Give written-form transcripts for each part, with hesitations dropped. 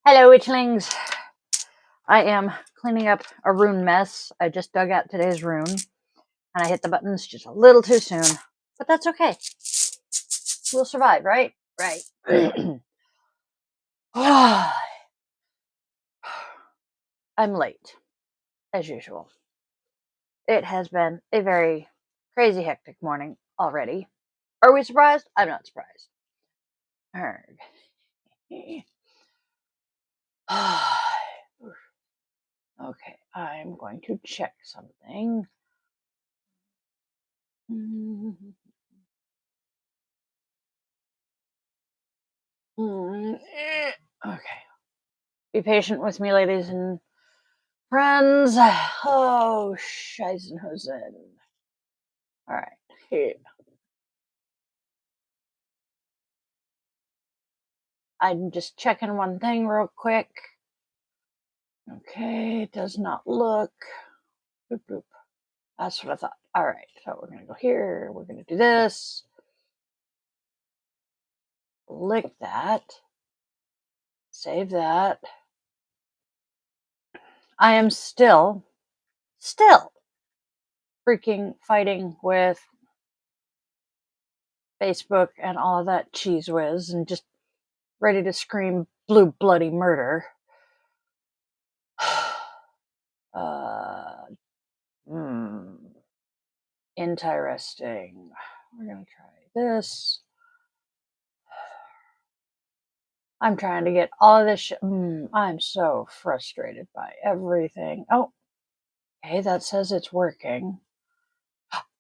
Hello, witchlings. I am cleaning up a rune mess. I just dug out today's rune, and I hit the buttons just a little too soon. But that's okay. We'll survive, right? Right. I'm late, as usual. It has been a very crazy, hectic morning already. Are we surprised? I'm not surprised. Okay, I'm going to check something. Okay. Be patient with me, ladies and friends. Oh, Scheißenhosen. All right. Here. I'm just checking one thing real quick. Okay, it does not look. Boop, boop. That's what I thought. All right, so we're going to go here. We're going to do this. Lick that. Save that. I am still freaking fighting with Facebook and all of that cheese whiz and just ready to scream blue bloody murder. Interesting. We're going to try this. I'm trying to get all of this shit. I'm so frustrated by everything. Oh, okay, that says it's working.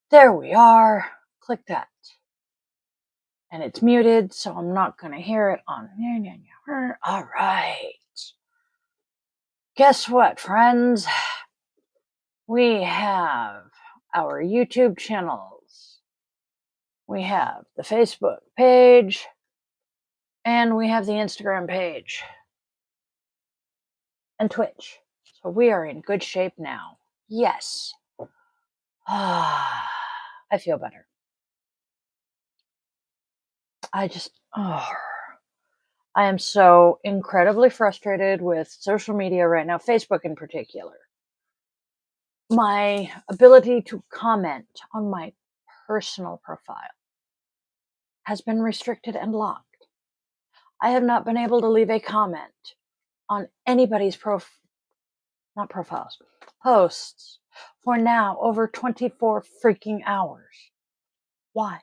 There we are. Click that. And it's muted, so I'm not going to hear it on. All right. Guess what, friends? We have our YouTube channels. We have the Facebook page. And we have the Instagram page. And Twitch. So we are in good shape now. Yes. I feel better. I am so incredibly frustrated with social media right now, Facebook in particular. My ability to comment on my personal profile has been restricted and locked. I have not been able to leave a comment on anybody's posts for now over 24 freaking hours. Why?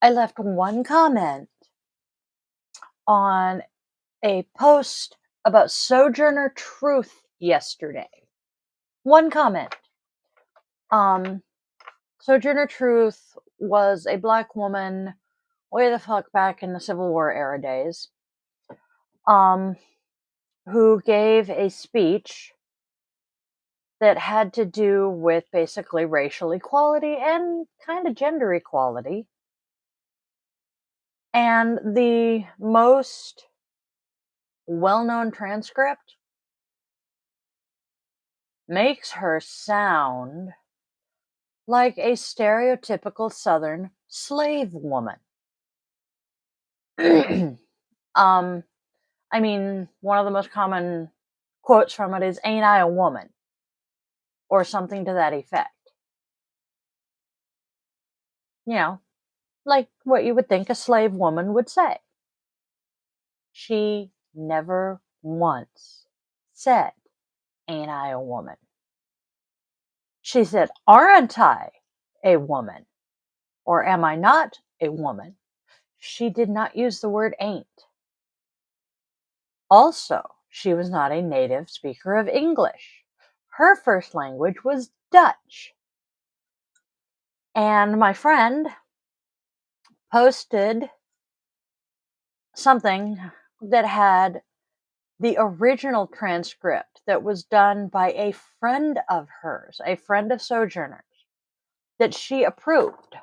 I left one comment on a post about Sojourner Truth yesterday. One comment. Sojourner Truth was a Black woman way the fuck back in the Civil War era days, who gave a speech that had to do with basically racial equality and kind of gender equality. And the most well-known transcript makes her sound like a stereotypical Southern slave woman. I mean, one of the most common quotes from it is, "Ain't I a woman?" Or something to that effect. You know, like what you would think a slave woman would say. She never once said, "Ain't I a woman?" She said, "Aren't I a woman?" Or "Am I not a woman?" She did not use the word ain't. Also, she was not a native speaker of English. Her first language was Dutch. And my friend posted something that had the original transcript that was done by a friend of hers, a friend of Sojourner's, that she approved.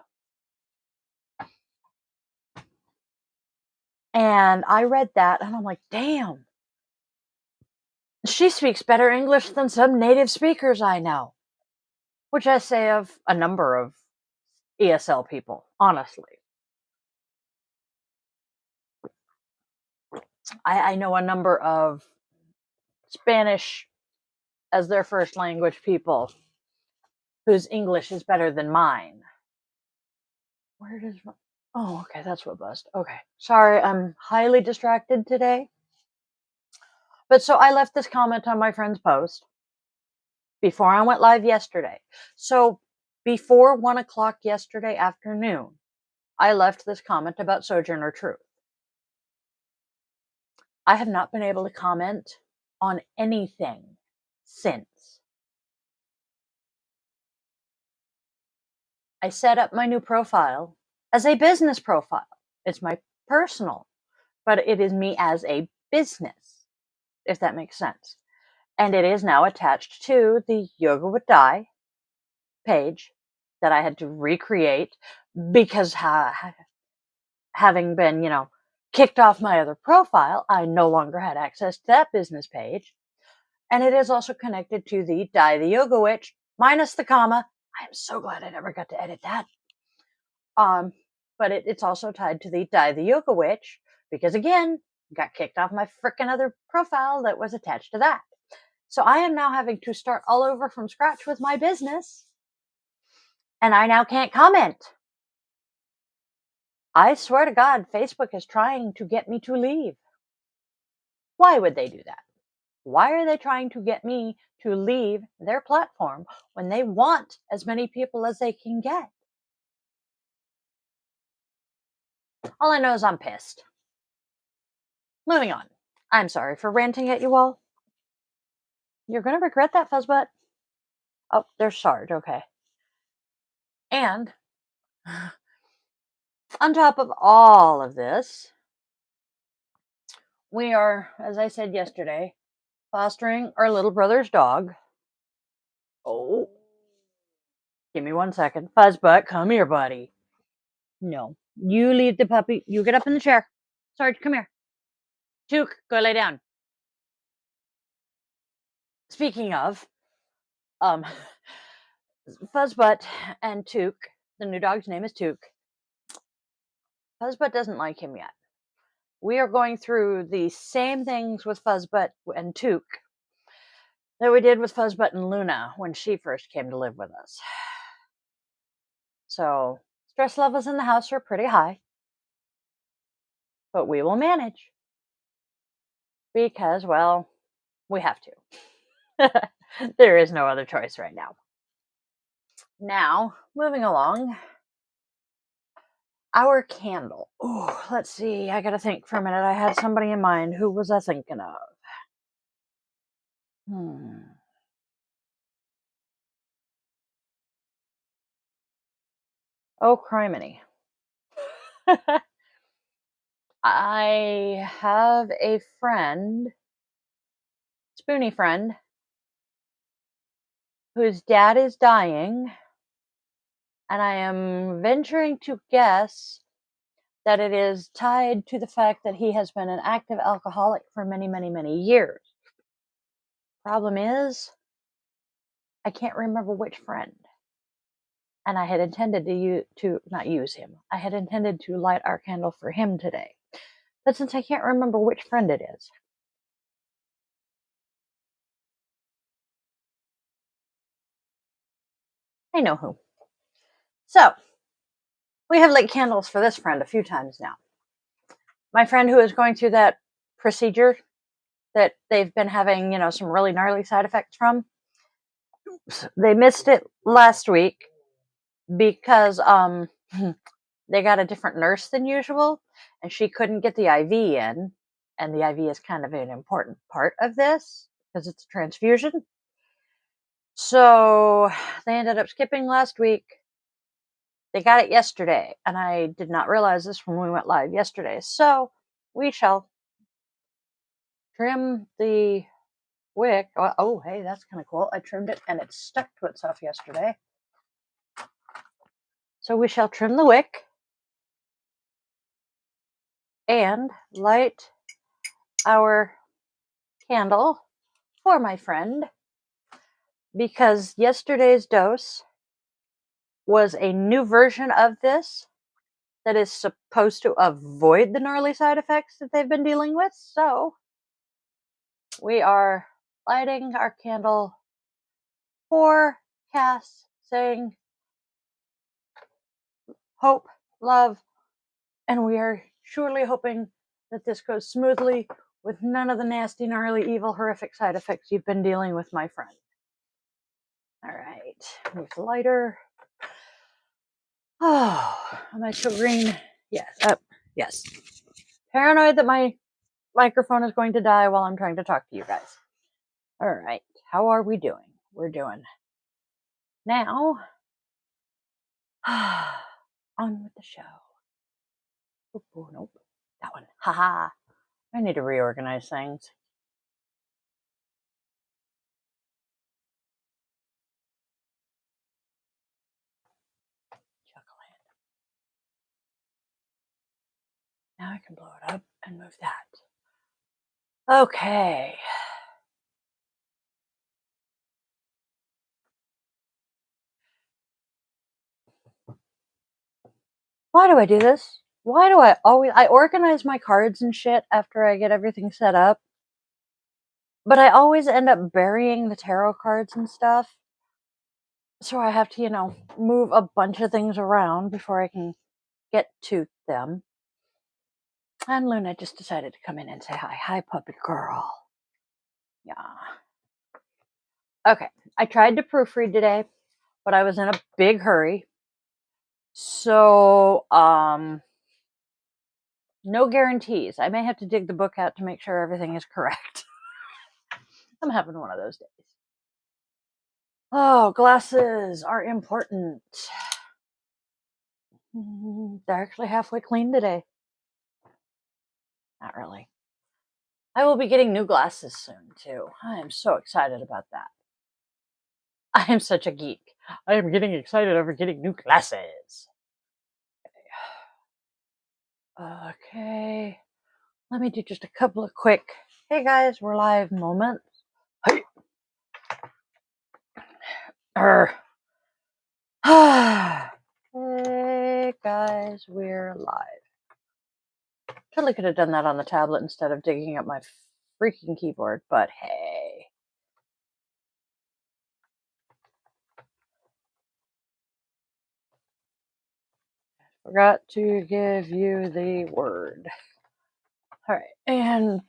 And I read that and I'm like, damn, she speaks better English than some native speakers I know. Which I say of a number of ESL people, honestly. I know a number of Spanish as their first language people whose English is better than mine. Where does... Oh, okay, that's what buzzed. Okay, sorry, I'm highly distracted today. But so I left this comment on my friend's post before I went live yesterday. So before 1 o'clock yesterday afternoon, I left this comment about Sojourner Truth. I have not been able to comment on anything since. I set up my new profile as a business profile. It's my personal, but it is me as a business, if that makes sense. And it is now attached to the Yoga with Dai page that I had to recreate because having been, kicked off my other profile, I no longer had access to that business page. And it is also connected to the Dai the Yoga Witch, minus the comma. I'm so glad I never got to edit that. But it's also tied to the Dai the Yoga Witch, because again, got kicked off my frickin' other profile that was attached to that. So I am now having to start all over from scratch with my business. And I now can't comment. I swear to God, Facebook is trying to get me to leave. Why would they do that? Why are they trying to get me to leave their platform when they want as many people as they can get? All I know is I'm pissed. Moving on. I'm sorry for ranting at you all. You're going to regret that, Fuzzbutt. Oh, there's Sarge. Okay. And on top of all of this, we are, as I said yesterday, fostering our little brother's dog. Oh, give me 1 second. Fuzzbutt, come here, buddy. No, you leave the puppy. You get up in the chair. Sarge, come here. Took, go lay down. Speaking of, Fuzzbutt and Took, the new dog's name is Took. Fuzzbutt doesn't like him yet. We are going through the same things with Fuzzbutt and Took that we did with Fuzzbutt and Luna when she first came to live with us. So, stress levels in the house are pretty high, but we will manage because, well, we have to. There is no other choice right now. Now, moving along, our candle. Oh, let's see. I gotta think for a minute. I had somebody in mind. Who was I thinking of? Oh, criminy. I have a friend, spoony friend, whose dad is dying, and I am venturing to guess that it is tied to the fact that he has been an active alcoholic for many, many, many years. Problem is, I can't remember which friend. And I had intended to not use him. I had intended to light our candle for him today. But since I can't remember which friend it is, I know who. So, we have lit candles for this friend a few times now. My friend who is going through that procedure that they've been having, some really gnarly side effects from, they missed it last week because they got a different nurse than usual, and she couldn't get the IV in, and the IV is kind of an important part of this because it's a transfusion. So they ended up skipping last week. They got it yesterday, and I did not realize this when we went live yesterday. So we shall trim the wick. Oh, hey, that's kind of cool. I trimmed it, and it stuck to itself yesterday. So we shall trim the wick and light our candle for my friend, because yesterday's dose was a new version of this that is supposed to avoid the gnarly side effects that they've been dealing with. So we are lighting our candle for Cass, saying hope, love, and we are surely hoping that this goes smoothly with none of the nasty, gnarly, evil, horrific side effects you've been dealing with, my friend. All right, move the lighter. Oh, am I still green? Yes. Yes. Paranoid that my microphone is going to die while I'm trying to talk to you guys. All right. How are we doing? We're doing now. On with the show. Oh, nope. That one. Haha. I need to reorganize things. Now I can blow it up and move that. Okay. Why do I do this? Why do I organize my cards and shit after I get everything set up, but I always end up burying the tarot cards and stuff. So I have to, move a bunch of things around before I can get to them. And Luna just decided to come in and say hi. Hi, puppet girl. Yeah. Okay. I tried to proofread today, but I was in a big hurry. So, no guarantees. I may have to dig the book out to make sure everything is correct. I'm having one of those days. Oh, glasses are important. They're actually halfway clean today. Not really. I will be getting new glasses soon, too. I am so excited about that. I am such a geek. I am getting excited over getting new glasses. Okay. Let me do just a couple of quick, hey guys, we're live moments. Hey. Hey guys, we're live. Totally could have done that on the tablet instead of digging up my freaking keyboard, but hey. Forgot to give you the word. All right, and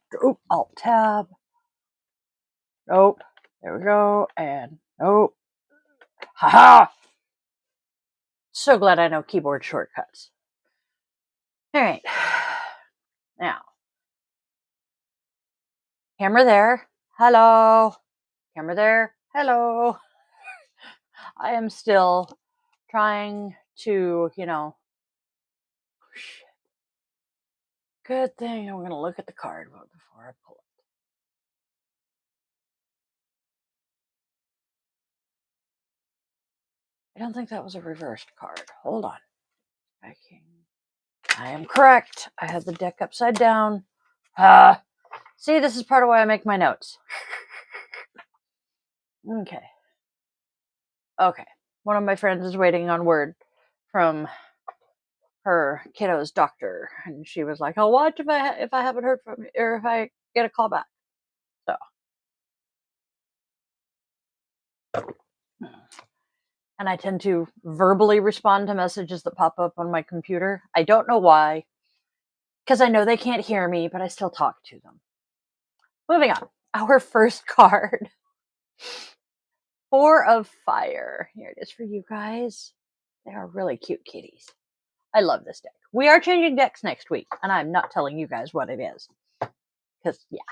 Alt Tab. Nope. There we go. And nope. Haha! So glad I know keyboard shortcuts. All right. Now, camera there. Hello. Camera there. Hello. I am still trying to, good thing I'm going to look at the card before I pull it. I don't think that was a reversed card. Hold on. I am correct. I had the deck upside down. See, this is part of why I make my notes. Okay. One of my friends is waiting on word from her kiddo's doctor, and she was like, "I'll watch if I haven't heard from you, or if I get a call back." So, and I tend to verbally respond to messages that pop up on my computer. I don't know why, because I know they can't hear me, but I still talk to them. Moving on. Our first card. 4 of Fire. Here it is for you guys. They are really cute kitties. I love this deck. We are changing decks next week, and I'm not telling you guys what it is. Because, yeah,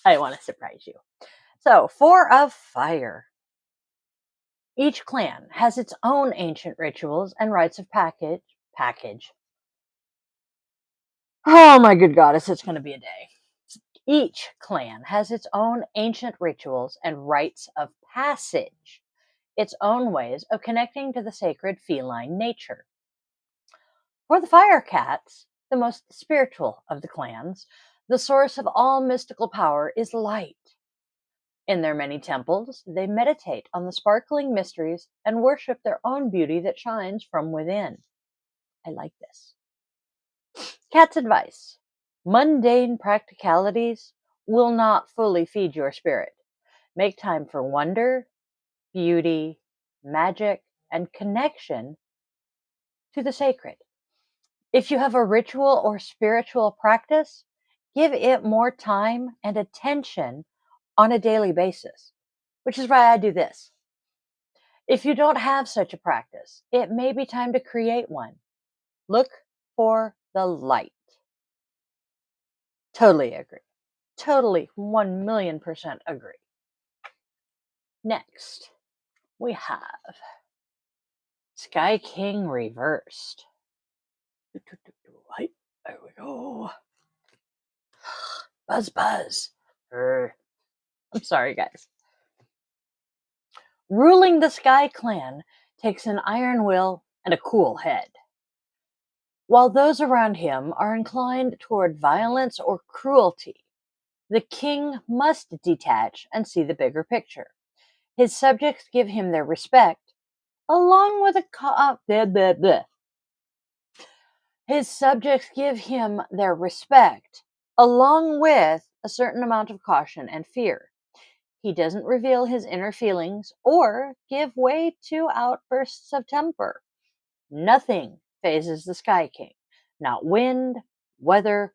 I want to surprise you. So, 4 of Fire. Each clan has its own ancient rituals and rites of package. Oh my good goddess, it's going to be a day. Each clan has its own ancient rituals and rites of passage, its own ways of connecting to the sacred feline nature. For the Fire Cats, the most spiritual of the clans, the source of all mystical power is light. In their many temples, they meditate on the sparkling mysteries and worship their own beauty that shines from within. I like this. Cat's advice: mundane practicalities will not fully feed your spirit. Make time for wonder, beauty, magic, and connection to the sacred. If you have a ritual or spiritual practice, give it more time and attention on a daily basis, which is why I do this. If you don't have such a practice, it may be time to create one. Look for the light. Totally agree. Totally 1,000,000% agree. Next, we have Sky King reversed. There we go. Buzz, buzz. I'm sorry, guys. Ruling the Sky Clan takes an iron will and a cool head. While those around him are inclined toward violence or cruelty, the king must detach and see the bigger picture. His subjects give him their respect, along with His subjects give him their respect, along with a certain amount of caution and fear. He doesn't reveal his inner feelings or give way to outbursts of temper. Nothing phases the Sky King, not wind, weather,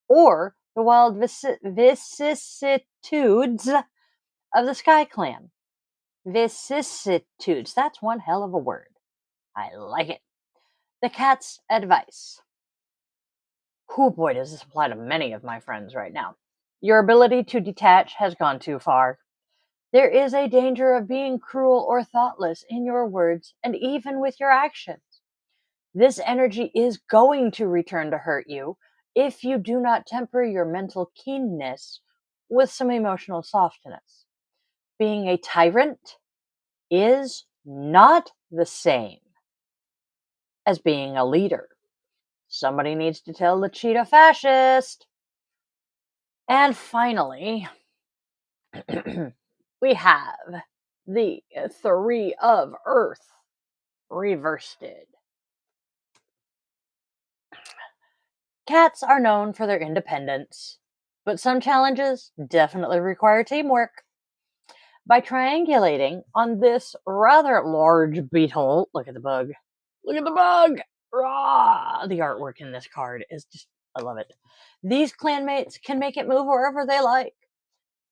or the wild vicissitudes of the Sky Clan. Vicissitudes, that's one hell of a word. I like it. The cat's advice. Oh boy, does this apply to many of my friends right now. Your ability to detach has gone too far. There is a danger of being cruel or thoughtless in your words and even with your actions. This energy is going to return to hurt you if you do not temper your mental keenness with some emotional softness. Being a tyrant is not the same as being a leader. Somebody needs to tell the cheetah fascist. And finally, we have the Three of Earth reversed. Cats are known for their independence, but some challenges definitely require teamwork. By triangulating on this rather large beetle, look at the bug. Look at the bug! Rah! The artwork in this card is just, I love it. These clanmates can make it move wherever they like,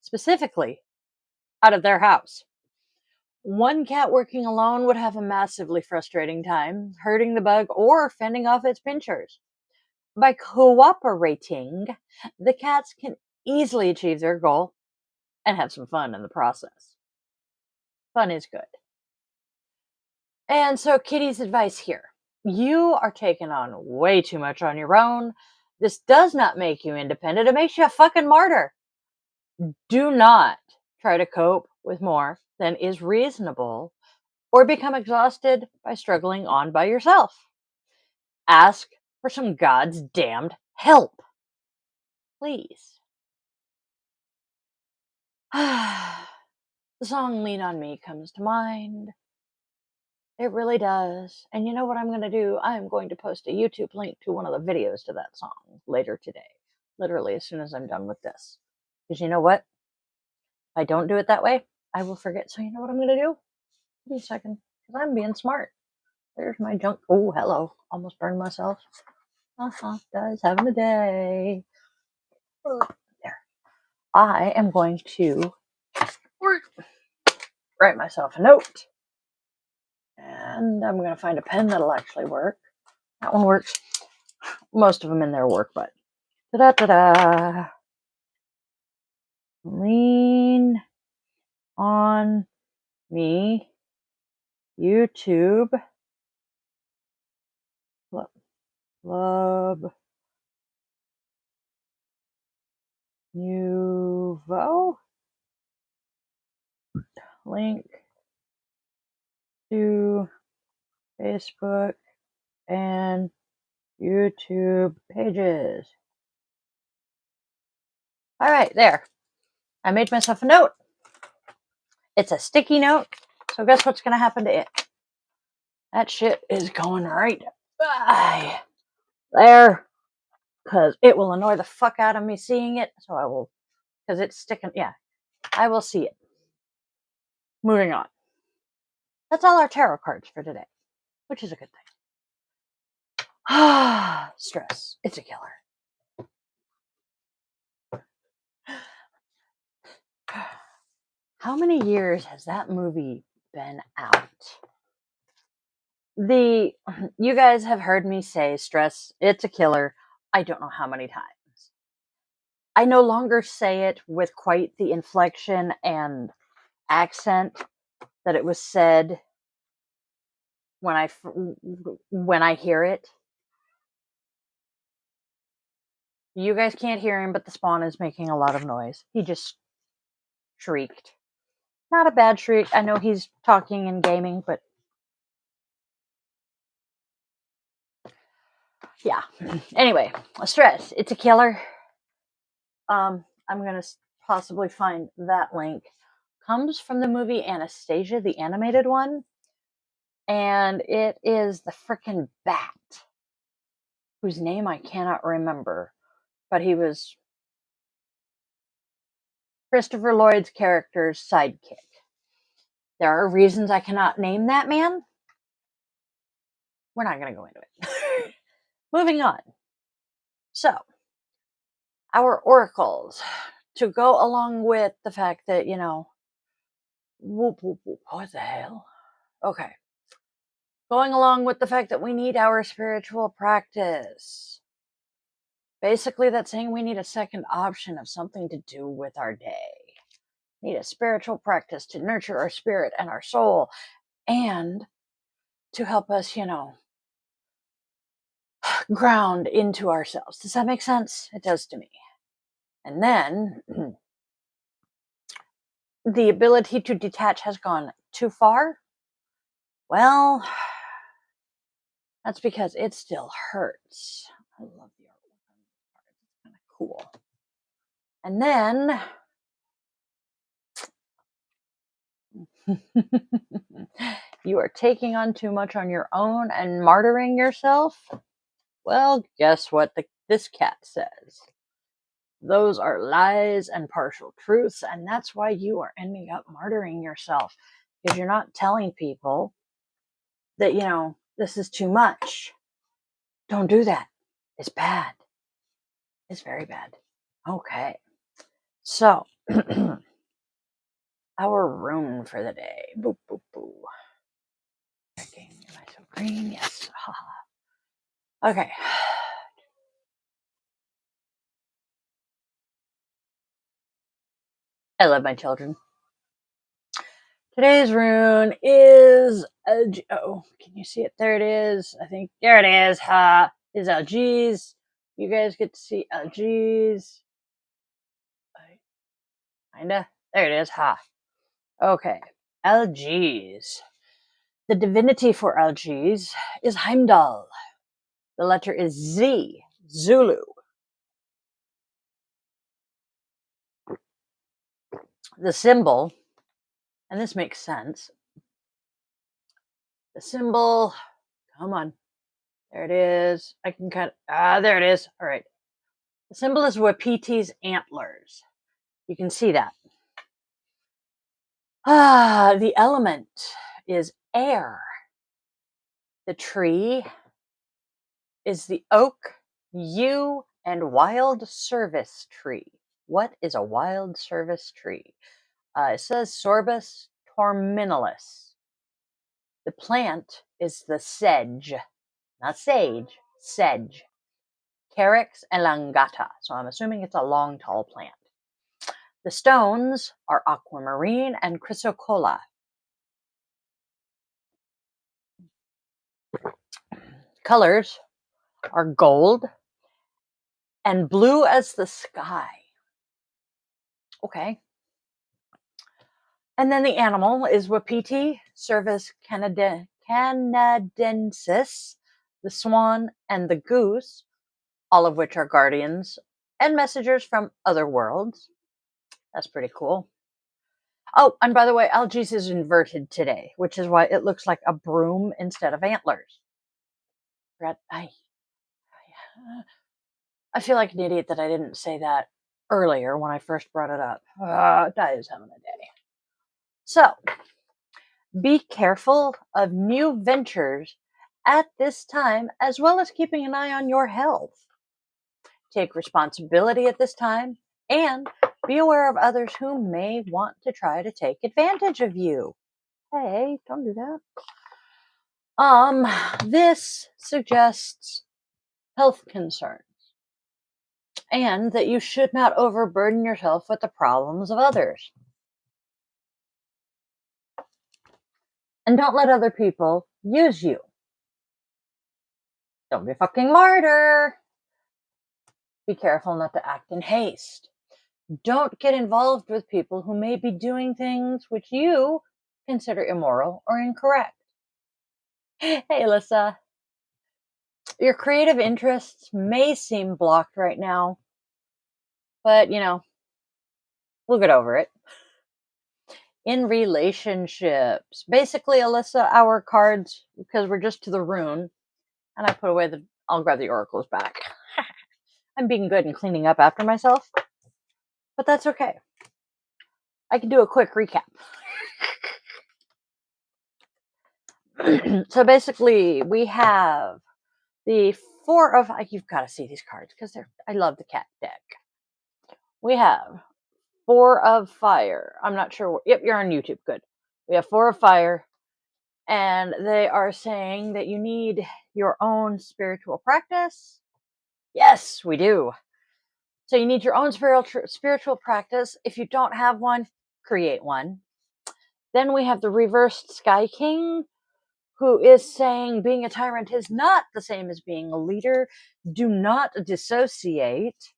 specifically out of their house. One cat working alone would have a massively frustrating time, hurting the bug or fending off its pinchers. By cooperating, the cats can easily achieve their goal and have some fun in the process. Fun is good. And so Kitty's advice here. You are taking on way too much on your own. This does not make you independent. It makes you a fucking martyr. Do not try to cope with more than is reasonable or become exhausted by struggling on by yourself. Ask for some God's damned help. Please. The song Lean on Me comes to mind. It really does. And you know what I'm going to do? I'm going to post a YouTube link to one of the videos to that song later today. Literally as soon as I'm done with this. Because you know what? If I don't do it that way, I will forget. So you know what I'm going to do? Give me a second. Because I'm being smart. There's my junk. Oh, hello. Almost burned myself. Guys, having a day. There. I am going to write myself a note. And I'm going to find a pen that'll actually work. That one works. Most of them in there work, but da-da-da-da. Lean on me. YouTube. Love Nouveau. Link to Facebook and YouTube pages. All right, there. I made myself a note. It's a sticky note. So guess what's going to happen to it? That shit is going right by there. Because it will annoy the fuck out of me seeing it. So I will, because it's sticking. Yeah, I will see it. Moving on. That's all our tarot cards for today, which is a good thing. Stress. It's a killer. How many years has that movie been out? You guys have heard me say stress, it's a killer. I don't know how many times. I no longer say it with quite the inflection and accent that it was said when I hear it. You guys can't hear him, but the spawn is making a lot of noise. He just shrieked. Not a bad shriek. I know he's talking and gaming, but yeah. Anyway, stress. It's a killer. I'm gonna possibly find that link. Comes from the movie Anastasia, the animated one, and it is the frickin' bat, whose name I cannot remember, but he was Christopher Lloyd's character's sidekick. There are reasons I cannot name that man. We're not going to go into it. Moving on. So, our oracles, to go along with the fact that, whoop, whoop, whoop, what the hell? Okay. Going along with the fact that we need our spiritual practice. Basically, that's saying we need a second option of something to do with our day. Need a spiritual practice to nurture our spirit and our soul, and to help us, ground into ourselves. Does that make sense? It does to me. And then the ability to detach has gone too far. Well, that's because it still hurts. I love the artwork on these cards. It's kind of cool. And then you are taking on too much on your own and martyring yourself. Well, guess what this cat says? Those are lies and partial truths, and that's why you are ending up martyring yourself, because you're not telling people that, this is too much. Don't do that. It's bad. It's very bad. Okay. So, our rune for the day. Boo, boo, boo. Checking. Am I so green? Yes. Okay. I love my children. Today's rune is oh, can you see it? There it is. I think there it is. Is LG's. You guys get to see LG's. Kinda. There it is. Okay. LG's. The divinity for LG's is Heimdall. The letter is Z. Zulu. The symbol, and this makes sense. The symbol, come on. There it is. I can there it is. All right. The symbol is Wapiti's antlers. You can see that. The element is air. The tree is the oak, yew, and wild service tree. What is a wild service tree? It says Sorbus torminalis. The plant is the sedge, not sage, sedge. Carex elongata. So I'm assuming it's a long, tall plant. The stones are aquamarine and chrysocolla. Colors are gold and blue as the sky. Okay. And then the animal is Wapiti, Cervus canadensis, the swan, and the goose, all of which are guardians and messengers from other worlds. That's pretty cool. Oh, and by the way, Algi's is inverted today, which is why it looks like a broom instead of antlers. I feel like an idiot that I didn't say that earlier when I first brought it up. That is having a day. So, be careful of new ventures at this time, as well as keeping an eye on your health. Take responsibility at this time, and be aware of others who may want to try to take advantage of you. Hey, don't do that. This suggests health concerns, and that you should not overburden yourself with the problems of others. And don't let other people use you. Don't be a fucking martyr. Be careful not to act in haste. Don't get involved with people who may be doing things which you consider immoral or incorrect. Hey, Alyssa. Your creative interests may seem blocked right now, but we'll get over it. In relationships, basically, Alyssa, our cards, because we're just to the rune, and I put away I'll grab the oracles back. I'm being good and cleaning up after myself, but that's okay. I can do a quick recap. So basically, we have the four of, you've got to see these cards because I love the cat deck. We have four of fire. I'm not sure. Yep, you're on YouTube. Good. We have four of fire, and they are saying that you need your own spiritual practice. Yes, we do. So you need your own spiritual practice. If you don't have one, create one. Then we have the reversed Sky King, who is saying being a tyrant is not the same as being a leader. Do not dissociate.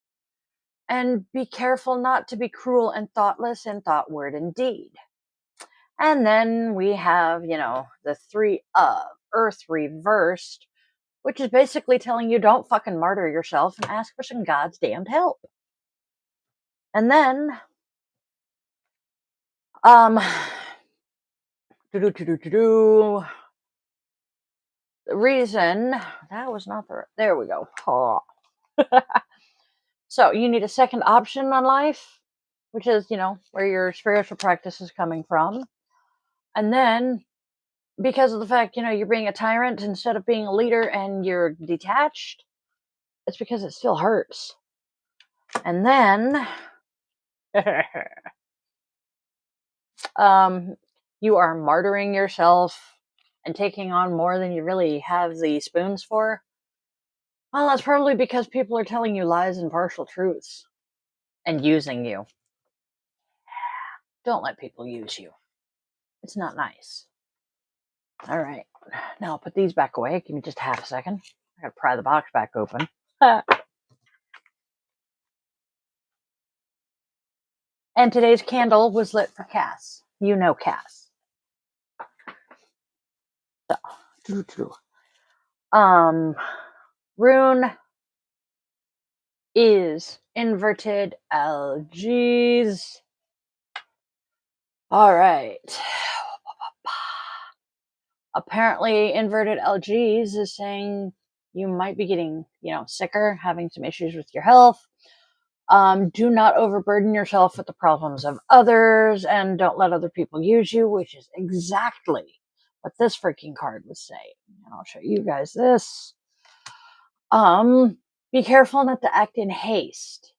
And be careful not to be cruel and thoughtless in thought, word, and deed. And then we have, the three of Earth reversed, which is basically telling you don't fucking martyr yourself and ask for some God's damned help. And then, the reason, that was not there we go. Oh. So you need a second option on life, which is, where your spiritual practice is coming from. And then, because of the fact, you're being a tyrant instead of being a leader and you're detached, it's because it still hurts. And then, you are martyring yourself and taking on more than you really have the spoons for. Well, that's probably because people are telling you lies and partial truths and using you. Don't let people use you. It's not nice. All right. Now I'll put these back away. Give me just half a second. I gotta pry the box back open. And today's candle was lit for Cass. You know Cass. So, rune is inverted algaes. All right. Apparently, inverted algaes is saying you might be getting, sicker, having some issues with your health. Do not overburden yourself with the problems of others, and don't let other people use you, which is exactly what this freaking card was saying. And I'll show you guys this. Be careful not to act in haste.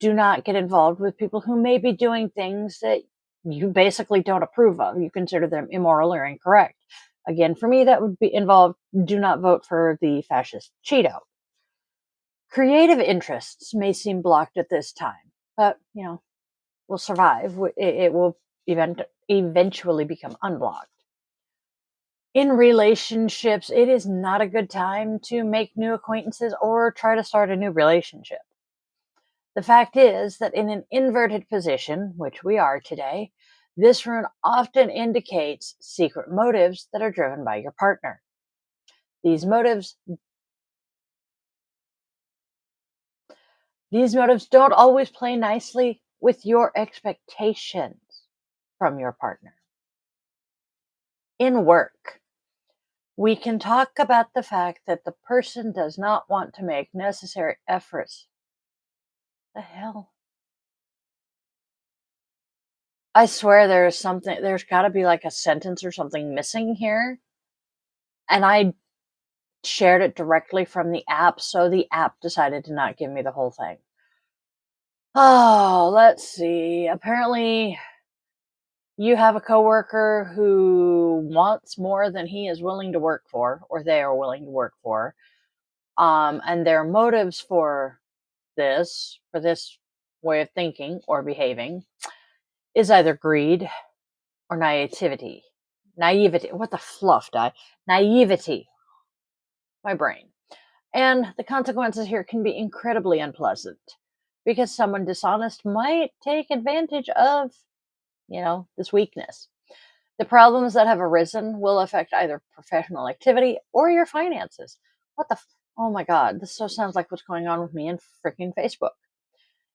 Do not get involved with people who may be doing things that you basically don't approve of. You consider them immoral or incorrect. Again, for me, that would be involved. Do not vote for the fascist Cheeto. Creative interests may seem blocked at this time, but, we'll survive. It will eventually become unblocked. In relationships, it is not a good time to make new acquaintances or try to start a new relationship. The fact is that in an inverted position, which we are today, this rune often indicates secret motives that are driven by your partner. These motives don't always play nicely with your expectations. from your partner. In work, we can talk about the fact that the person does not want to make necessary efforts. The hell? I swear there's got to be like a sentence or something missing here. And I shared it directly from the app, so the app decided to not give me the whole thing. Oh, let's see. Apparently, you have a coworker who wants more than he is willing to work for, or they are willing to work for. And their motives for this way of thinking or behaving is either greed or naivety. What the fluff, naivety. My brain. And the consequences here can be incredibly unpleasant because someone dishonest might take advantage of, this weakness. The problems that have arisen will affect either professional activity or your finances. Oh my God, this so sounds like what's going on with me in freaking Facebook.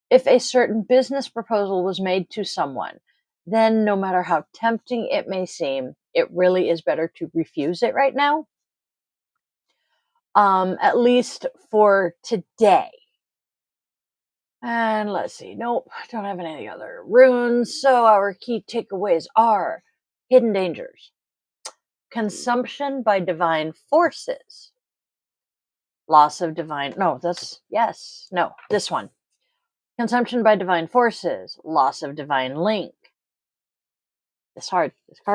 If a certain business proposal was made to someone, then no matter how tempting it may seem, it really is better to refuse it right now. At least for today. And let's see. Nope, I don't have any other runes. So our key takeaways are hidden dangers, consumption by divine forces, loss of divine. This one. Consumption by divine forces, loss of divine link. This card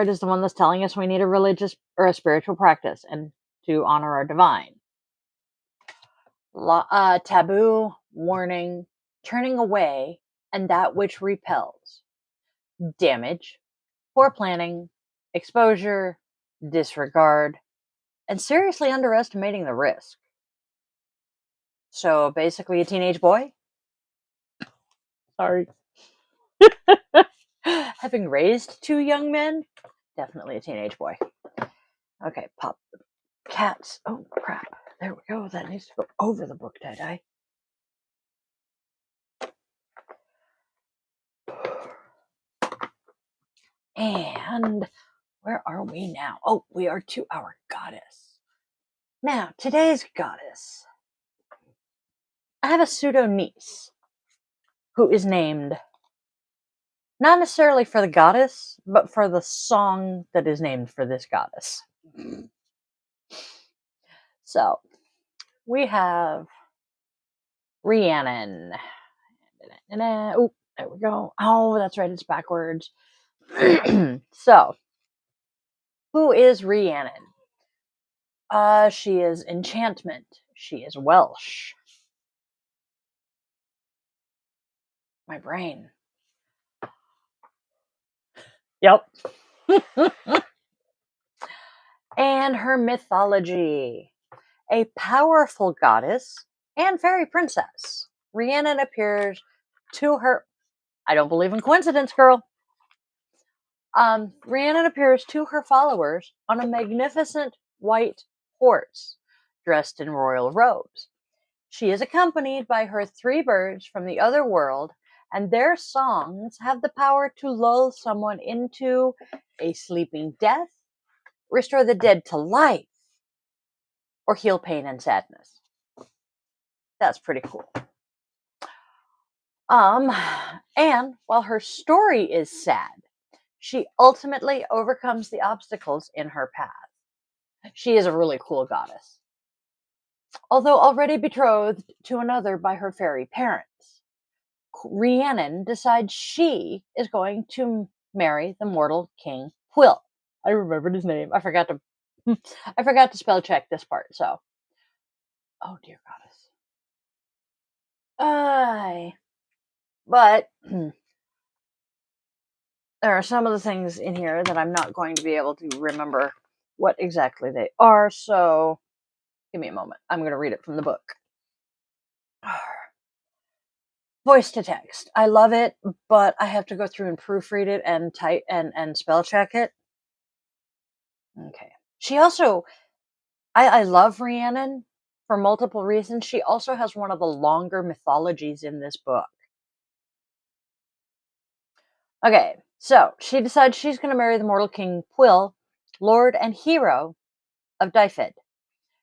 is the one that's telling us we need a religious or a spiritual practice and to honor our divine. Taboo, warning, turning away, and that which repels. Damage, poor planning, exposure, disregard, and seriously underestimating the risk. So basically a teenage boy? Sorry. Having raised 2 young men? Definitely a teenage boy. Okay, pop the cats. Oh, crap. There we go. That needs to go over the book, tie-dye. And where are we now? Oh, we are to our goddess. Now, today's goddess. I have a pseudo niece who is named not necessarily for the goddess, but for the song that is named for this goddess. So, we have Rhiannon. Oh, there we go. Oh, that's right, it's backwards. So, who is Rhiannon? She is enchantment. She is Welsh. My brain. Yep. And her mythology. A powerful goddess and fairy princess. Rhiannon appears to her. I don't believe in coincidence, girl. Rhiannon appears to her followers on a magnificent white horse, dressed in royal robes. She is accompanied by her 3 birds from the other world, and their songs have the power to lull someone into a sleeping death, restore the dead to life, or heal pain and sadness. That's pretty cool. And while her story is sad, she ultimately overcomes the obstacles in her path. She is a really cool goddess. Although already betrothed to another by her fairy parents, Rhiannon decides she is going to marry the mortal King Quill. I remembered his name. I forgot to spell check this part, so. Oh, dear goddess. But there are some of the things in here that I'm not going to be able to remember what exactly they are, so give me a moment. I'm going to read it from the book. Voice to text. I love it, but I have to go through and proofread it and type and spell check it. Okay. She also, I love Rhiannon for multiple reasons. She also has one of the longer mythologies in this book. Okay, So she decides she's going to marry the mortal king Pwyll, lord and hero of Dyfed.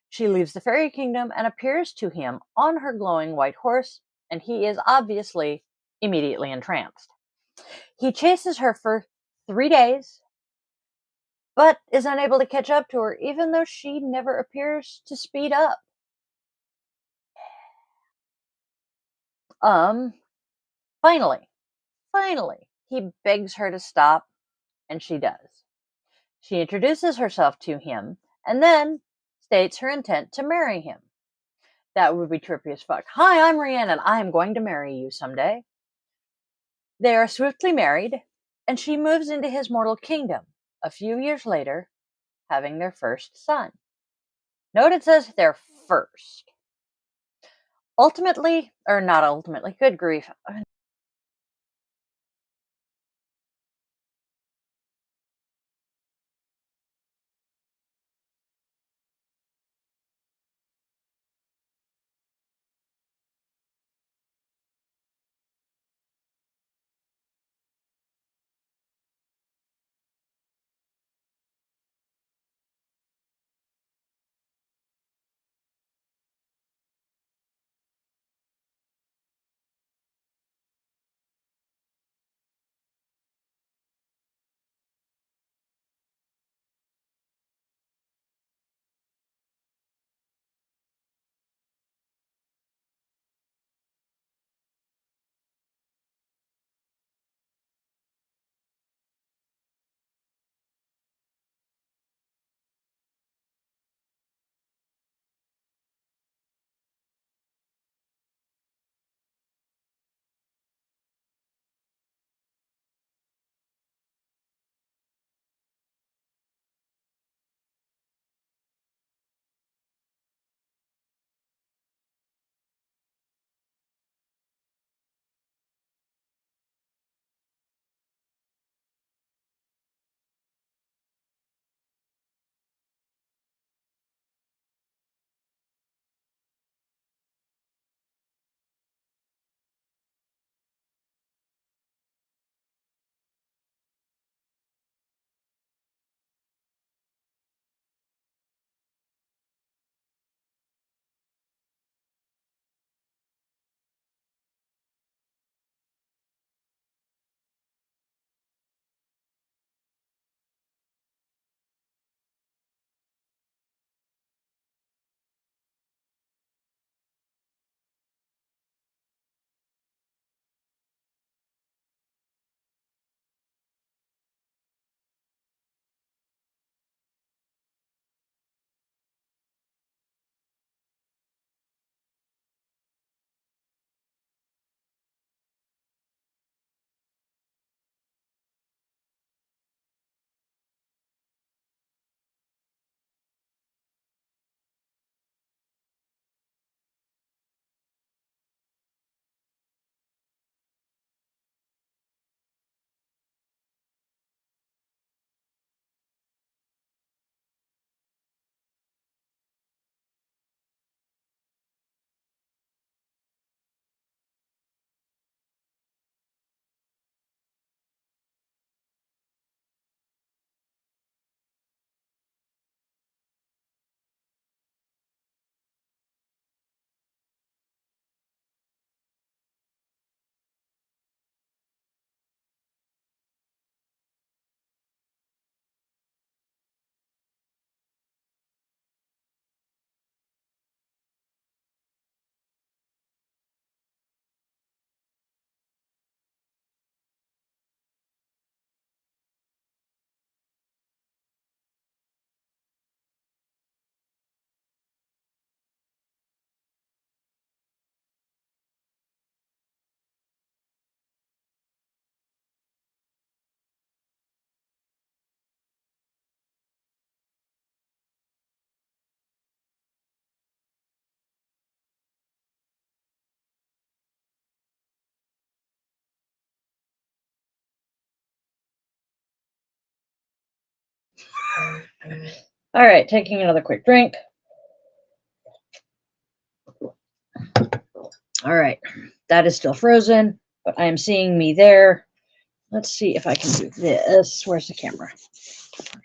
She leaves the fairy kingdom and appears to him on her glowing white horse, and he is obviously immediately entranced. He chases her for 3 days, but is unable to catch up to her, even though she never appears to speed up. Finally, he begs her to stop, and she does. She introduces herself to him, and then states her intent to marry him. That would be trippy as fuck. Hi, I'm Rhiannon. I am going to marry you someday. They are swiftly married, and she moves into his mortal kingdom a few years later, having their first son. Note it says their first. Ultimately, or not ultimately, good grief. All right, taking another quick drink. All right, that is still frozen, but I am seeing me there. Let's see if I can do this. Where's the camera?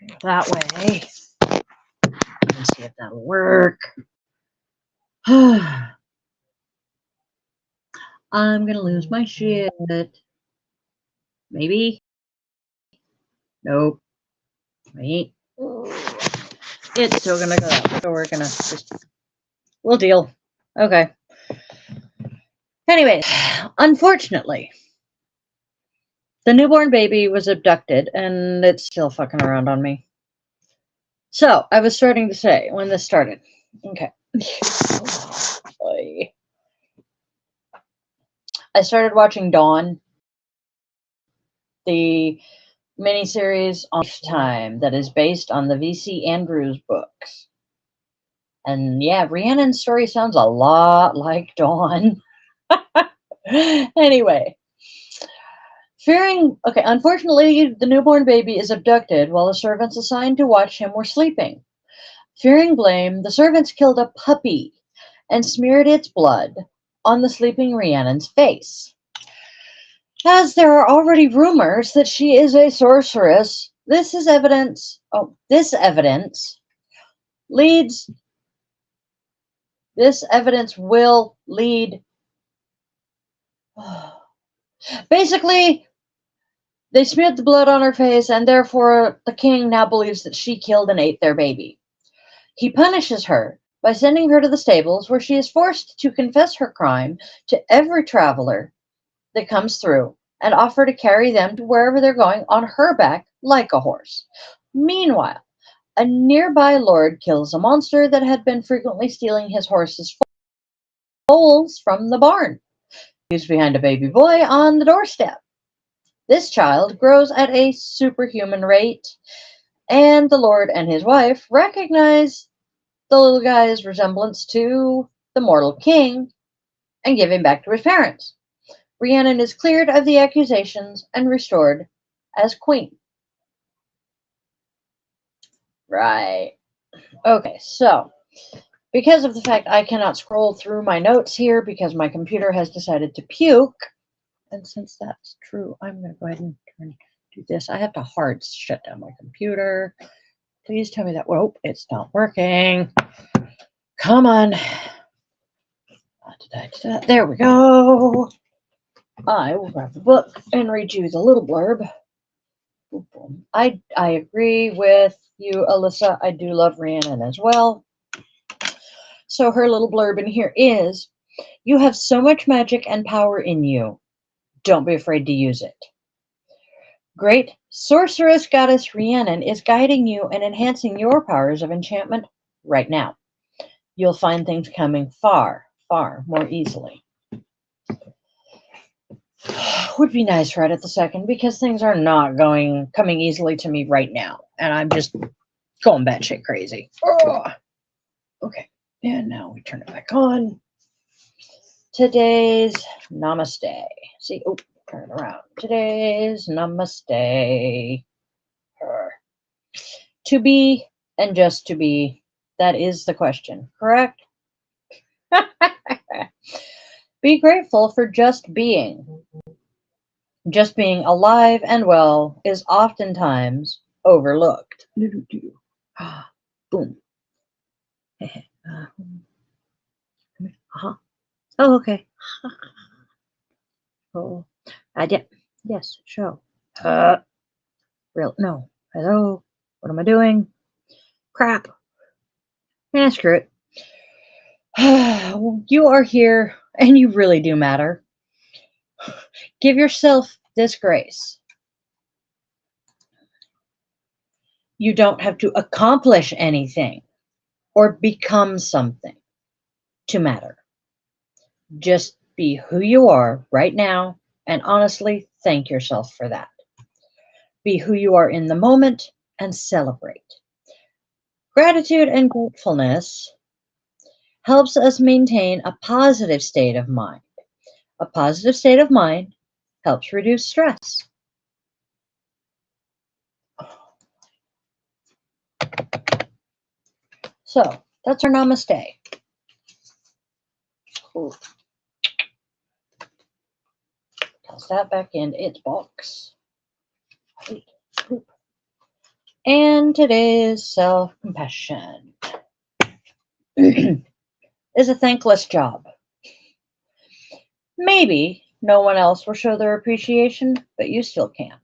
Go that way. Let's see if that'll work. I'm gonna lose my shit. Maybe. Nope. Wait. It's still gonna go up. So we're gonna just. We'll deal. Okay. Anyway, unfortunately, the newborn baby was abducted and it's still fucking around on me. So I was starting to say when this started. Okay. I started watching Dawn, the miniseries on Lifetime that is based on the V.C. Andrews books. And yeah, Rhiannon's story sounds a lot like Dawn. Anyway, unfortunately, the newborn baby is abducted while the servants assigned to watch him were sleeping. Fearing blame, the servants killed a puppy and smeared its blood on the sleeping Rhiannon's face. As there are already rumors that she is a sorceress, this evidence will lead. Basically, they smeared the blood on her face, and therefore the king now believes that she killed and ate their baby. He punishes her by sending her to the stables, where she is forced to confess her crime to every traveler that comes through and offer to carry them to wherever they're going on her back like a horse. Meanwhile, a nearby lord kills a monster that had been frequently stealing his horse's foals from the barn. He's behind a baby boy on the doorstep. This child grows at a superhuman rate, and the lord and his wife recognize the little guy's resemblance to the mortal king and give him back to his parents. Rhiannon is cleared of the accusations and restored as queen. Right. Okay, so because of the fact I cannot scroll through my notes here because my computer has decided to puke, and since that's true, I'm going to go ahead and do this. I have to hard shut down my computer. Please tell me that. Whoa, it's not working. Come on. There we go. I will grab the book and read you the little blurb. I agree with you, Alyssa. I do love Rhiannon as well. So her little blurb in here is, you have so much magic and power in you. Don't be afraid to use it. Great sorceress goddess Rhiannon is guiding you and enhancing your powers of enchantment right now. You'll find things coming far, far more easily. Would be nice right at the second, because things are not coming easily to me right now, and I'm just going batshit crazy. Okay, and now we turn it back on. Today's Namaste. See, turn it around. Today's Namaste. To be and just to be. That is the question, correct? Be grateful for just being. Just being alive and well is oftentimes overlooked. Boom. Oh, okay. Oh, yes, show. No. Hello. What am I doing? Crap. Screw it. You are here, and you really do matter. Give yourself this grace. You don't have to accomplish anything or become something to matter. Just be who you are right now, and honestly, thank yourself for that. Be who you are in the moment and celebrate. Gratitude and gratefulness helps us maintain a positive state of mind. A positive state of mind helps reduce stress. So that's our namaste. Ooh. Toss that back in its box. Poop. And today's self-compassion is a thankless job. Maybe no one else will show their appreciation, but you still can.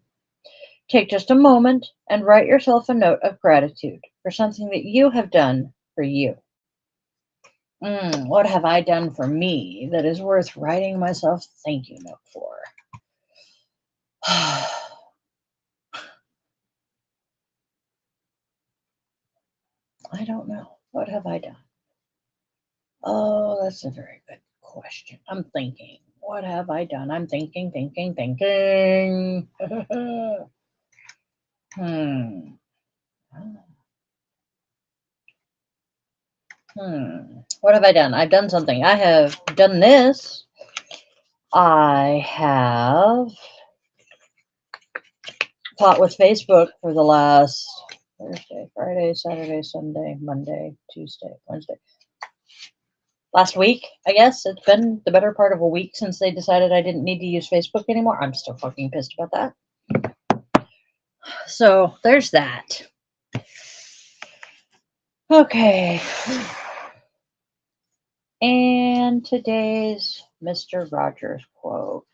Take just a moment and write yourself a note of gratitude for something that you have done for you. What have I done for me that is worth writing myself a thank you note for? I don't know. What have I done? Oh, that's a very good question. I'm thinking. What have I done? I'm thinking. What have I done? I've done something. I have done this. I have taught with Facebook for the last Thursday, Friday, Saturday, Sunday, Monday, Tuesday, Wednesday. Last week, I guess. It's been the better part of a week since they decided I didn't need to use Facebook anymore. I'm still fucking pissed about that. So there's that. Okay. And today's Mr. Rogers quote.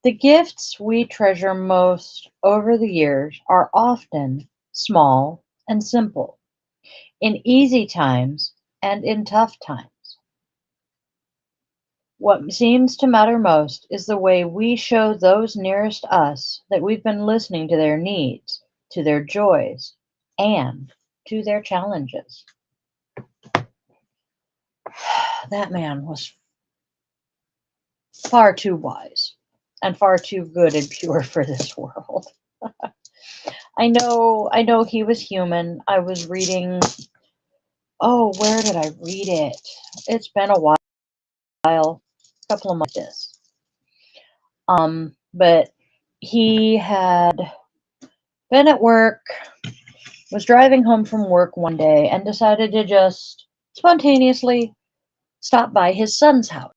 The gifts we treasure most over the years are often small and simple, in easy times and in tough times. What seems to matter most is the way we show those nearest us that we've been listening to their needs, to their joys, and to their challenges. That man was far too wise and far too good and pure for this world. I know he was human. I was reading, oh, where did I read it? It's been a while, a couple of months. But he had been at work, was driving home from work one day, and decided to just spontaneously stop by his son's house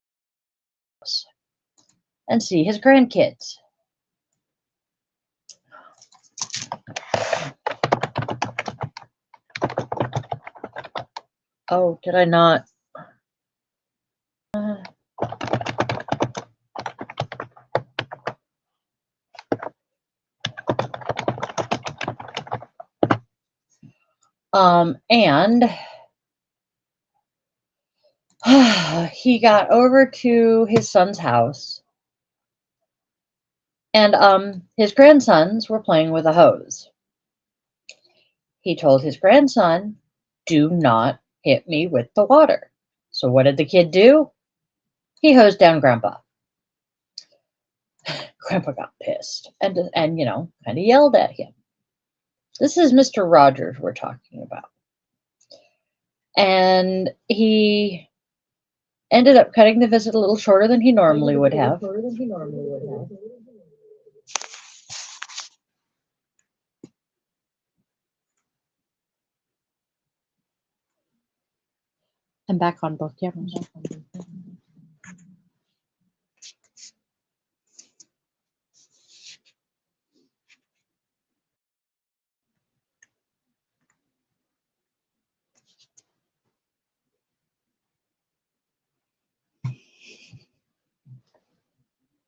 and see his grandkids. Oh, did I not? And he got over to his son's house, and his grandsons were playing with a hose. He told his grandson, "Do not hit me with the water." So what did the kid do? He hosed down Grandpa. Grandpa got pissed and kind of yelled at him. This is Mr. Rogers we're talking about. And he ended up cutting the visit a little shorter than he normally would have. I'm back on both cameras.